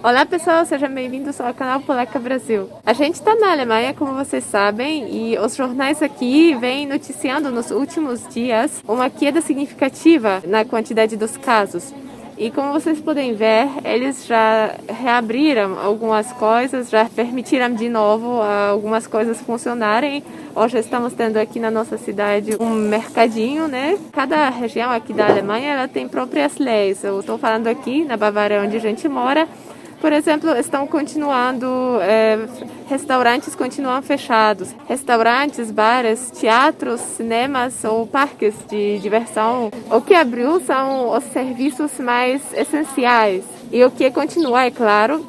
Olá pessoal, sejam bem-vindos ao canal Polaca Brasil. A gente está na Alemanha, como vocês sabem, e os jornais aqui vêm noticiando nos últimos dias uma queda significativa na quantidade dos casos. E como vocês podem ver, eles já reabriram algumas coisas, já permitiram de novo algumas coisas funcionarem. Hoje estamos tendo aqui na nossa cidade um mercadinho, né? Cada região aqui da Alemanha ela tem próprias leis. Eu estou falando aqui na Bavária, onde a gente mora. Por exemplo, estão continuando, restaurantes continuam fechados. Restaurantes, bares, teatros, cinemas ou parques de diversão. O que abriu são os serviços mais essenciais. E o que continua, é claro,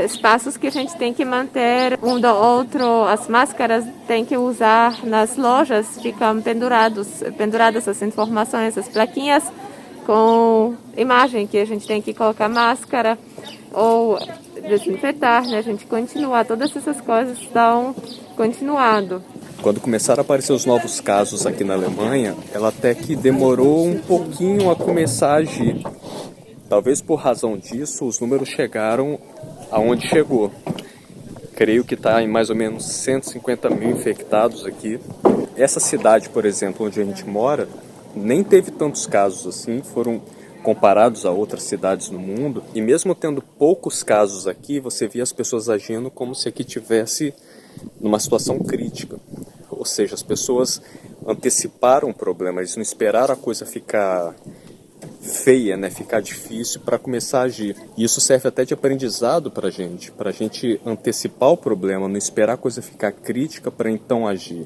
espaços que a gente tem que manter um do outro. As máscaras tem que usar nas lojas, ficam penduradas as informações, as plaquinhas com imagem que a gente tem que colocar máscara ou desinfetar, né? A gente continua, todas essas coisas estão continuando. Quando começaram a aparecer os novos casos aqui na Alemanha, ela até que demorou um pouquinho a começar a agir. Talvez por razão disso, os números chegaram aonde chegou. Creio que está em mais ou menos 150 mil infectados aqui. Essa cidade, por exemplo, onde a gente mora, nem teve tantos casos assim, foram comparados a outras cidades no mundo, e mesmo tendo poucos casos aqui, você via as pessoas agindo como se aqui tivesse numa situação crítica. Ou seja, as pessoas anteciparam o problema, eles não esperaram a coisa ficar feia, né, ficar difícil para começar a agir. E isso serve até de aprendizado para a gente antecipar o problema, não esperar a coisa ficar crítica para então agir.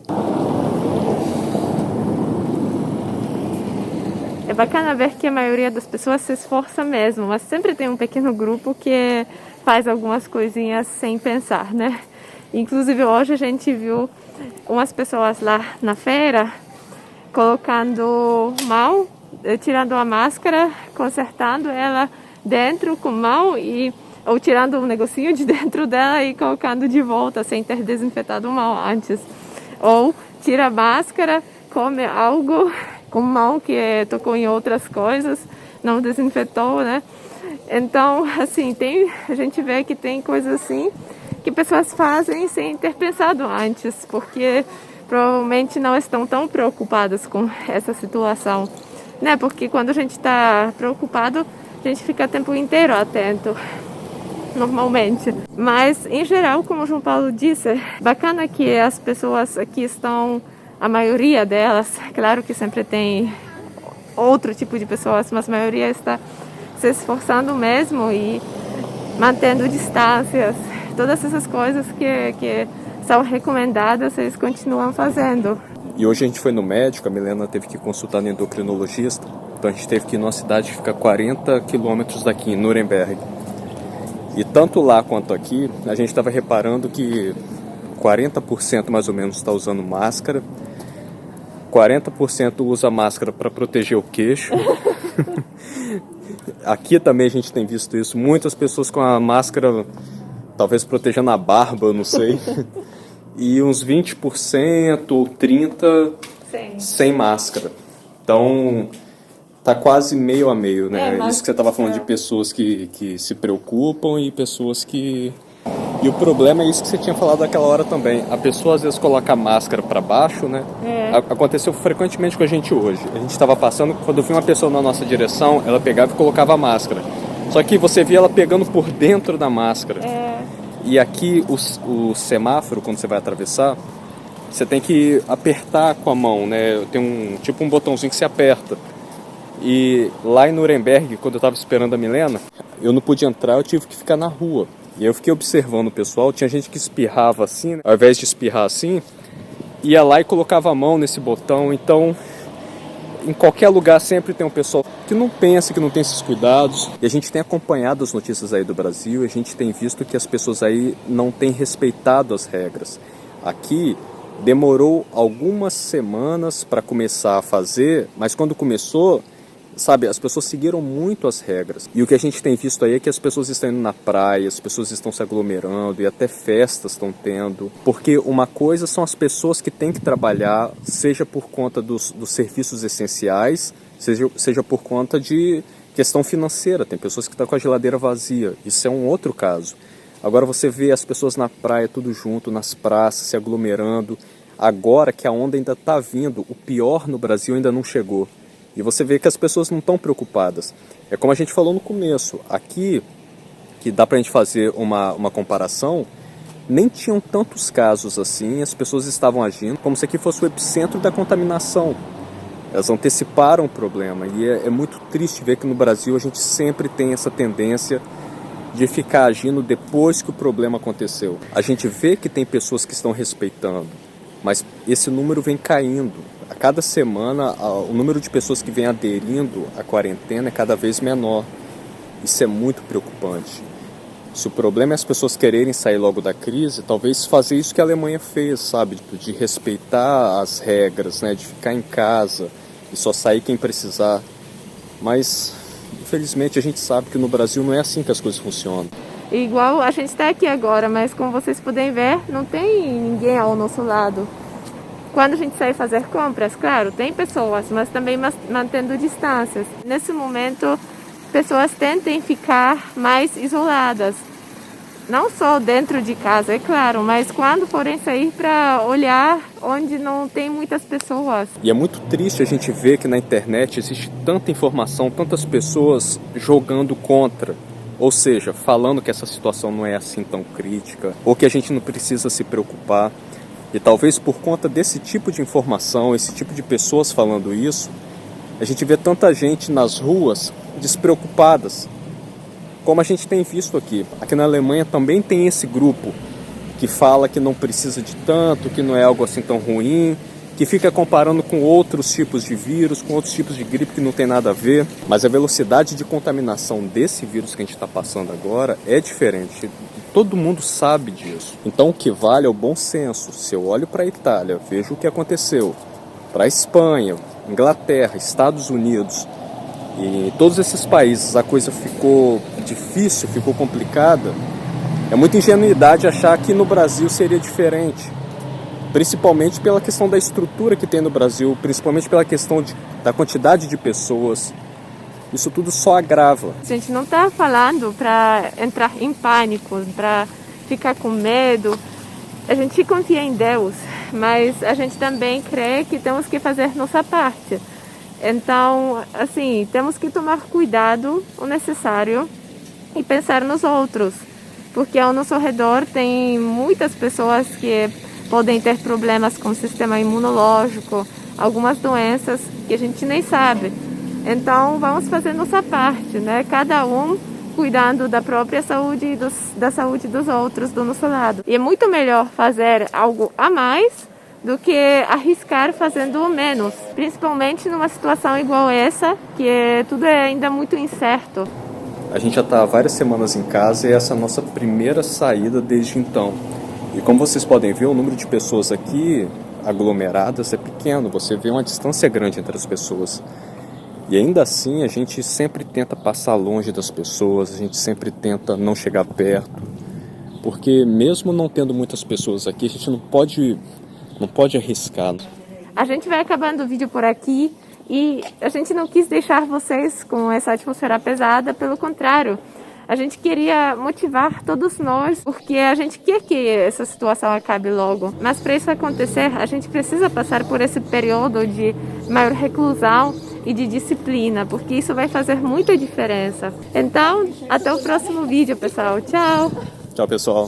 É bacana ver que a maioria das pessoas se esforça mesmo, mas sempre tem um pequeno grupo que faz algumas coisinhas sem pensar, né? Inclusive hoje a gente viu umas pessoas lá na feira colocando mão, tirando a máscara, consertando ela dentro com mão ou tirando um negocinho de dentro dela e colocando de volta sem ter desinfetado mão antes. Ou tira a máscara, come algo com mão que tocou em outras coisas, não desinfetou, né? Então, assim, a gente vê que tem coisas assim que pessoas fazem sem ter pensado antes, porque provavelmente não estão tão preocupadas com essa situação, né? Porque quando a gente está preocupado, a gente fica o tempo inteiro atento, normalmente. Mas, em geral, como o João Paulo disse, bacana que as pessoas aqui estão, a maioria delas, claro que sempre tem outro tipo de pessoas, mas a maioria está se esforçando mesmo e mantendo distâncias. Todas essas coisas que são recomendadas, eles continuam fazendo. E hoje a gente foi no médico, a Milena teve que consultar no endocrinologista, então a gente teve que ir numa cidade que fica 40 quilômetros daqui, em Nuremberg. E tanto lá quanto aqui, a gente estava reparando que 40% mais ou menos está usando máscara, 40% usa máscara para proteger o queixo. Aqui também a gente tem visto isso, muitas pessoas com a máscara talvez protegendo a barba, eu não sei. E uns 20% ou 30% sem máscara. Então tá quase meio a meio, né? Isso que você estava falando de pessoas que se preocupam e pessoas que... E o problema é isso que você tinha falado naquela hora também. A pessoa às vezes coloca a máscara para baixo, né? Aconteceu frequentemente com a gente hoje. A gente estava passando, quando vi uma pessoa na nossa direção, ela pegava e colocava a máscara. Só que você via ela pegando por dentro da máscara. E aqui o semáforo, quando você vai atravessar, você tem que apertar com a mão, né? Tem um botãozinho que você aperta. E lá em Nuremberg, quando eu estava esperando a Milena, eu não podia entrar, eu tive que ficar na rua. E eu fiquei observando o pessoal, tinha gente que espirrava assim, né? Ao invés de espirrar assim, ia lá e colocava a mão nesse botão. Então, em qualquer lugar sempre tem um pessoal que não pensa, que não tem esses cuidados. E a gente tem acompanhado as notícias aí do Brasil, e a gente tem visto que as pessoas aí não têm respeitado as regras. Aqui, demorou algumas semanas para começar a fazer, mas quando começou, sabe, as pessoas seguiram muito as regras. E o que a gente tem visto aí é que as pessoas estão indo na praia, as pessoas estão se aglomerando e até festas estão tendo. Porque uma coisa são as pessoas que têm que trabalhar, seja por conta dos serviços essenciais, seja por conta de questão financeira. Tem pessoas que estão com a geladeira vazia. Isso é um outro caso. Agora você vê as pessoas na praia, tudo junto, nas praças, se aglomerando. Agora que a onda ainda está vindo, o pior no Brasil ainda não chegou. E você vê que as pessoas não estão preocupadas. É como a gente falou no começo. Aqui, que dá para a gente fazer uma comparação, nem tinham tantos casos assim, as pessoas estavam agindo como se aqui fosse o epicentro da contaminação. Elas anteciparam o problema. E é muito triste ver que no Brasil a gente sempre tem essa tendência de ficar agindo depois que o problema aconteceu. A gente vê que tem pessoas que estão respeitando, mas esse número vem caindo. A cada semana, o número de pessoas que vem aderindo à quarentena é cada vez menor. Isso é muito preocupante. Se o problema é as pessoas quererem sair logo da crise, talvez fazer isso que a Alemanha fez, sabe? De respeitar as regras, né? De ficar em casa e só sair quem precisar. Mas, infelizmente, a gente sabe que no Brasil não é assim que as coisas funcionam. Igual a gente está aqui agora, mas como vocês podem ver, não tem ninguém ao nosso lado. Quando a gente sai fazer compras, claro, tem pessoas, mas também mantendo distâncias. Nesse momento, pessoas tentem ficar mais isoladas. Não só dentro de casa, é claro, mas quando forem sair para olhar onde não tem muitas pessoas. E é muito triste a gente ver que na internet existe tanta informação, tantas pessoas jogando contra. Ou seja, falando que essa situação não é assim tão crítica, ou que a gente não precisa se preocupar. E talvez por conta desse tipo de informação, esse tipo de pessoas falando isso, a gente vê tanta gente nas ruas despreocupadas, como a gente tem visto aqui. Aqui na Alemanha também tem esse grupo que fala que não precisa de tanto, que não é algo assim tão ruim, que fica comparando com outros tipos de vírus, com outros tipos de gripe que não tem nada a ver. Mas a velocidade de contaminação desse vírus que a gente está passando agora é diferente. Todo mundo sabe disso. Então o que vale é o bom senso. Se eu olho para a Itália, vejo o que aconteceu, para a Espanha, Inglaterra, Estados Unidos, e em todos esses países a coisa ficou difícil, ficou complicada, é muita ingenuidade achar que no Brasil seria diferente. Principalmente pela questão da estrutura que tem no Brasil, principalmente pela questão da quantidade de pessoas. Isso tudo só agrava. A gente não está falando para entrar em pânico, para ficar com medo. A gente confia em Deus, mas a gente também crê que temos que fazer nossa parte. Então, assim, temos que tomar cuidado, o necessário, e pensar nos outros. Porque ao nosso redor tem muitas pessoas que podem ter problemas com o sistema imunológico, algumas doenças que a gente nem sabe. Então, vamos fazer nossa parte, né? Cada um cuidando da própria saúde e da saúde dos outros do nosso lado. E é muito melhor fazer algo a mais do que arriscar fazendo menos, principalmente numa situação igual essa, que tudo é ainda muito incerto. A gente já está há várias semanas em casa e essa é a nossa primeira saída desde então. E como vocês podem ver, o número de pessoas aqui aglomeradas é pequeno, você vê uma distância grande entre as pessoas. E ainda assim a gente sempre tenta passar longe das pessoas, a gente sempre tenta não chegar perto, porque mesmo não tendo muitas pessoas aqui, a gente não pode arriscar. A gente vai acabando o vídeo por aqui e a gente não quis deixar vocês com essa atmosfera pesada, pelo contrário. A gente queria motivar todos nós, porque a gente quer que essa situação acabe logo. Mas para isso acontecer, a gente precisa passar por esse período de maior reclusão e de disciplina, porque isso vai fazer muita diferença. Então, até o próximo vídeo, pessoal. Tchau! Tchau, pessoal!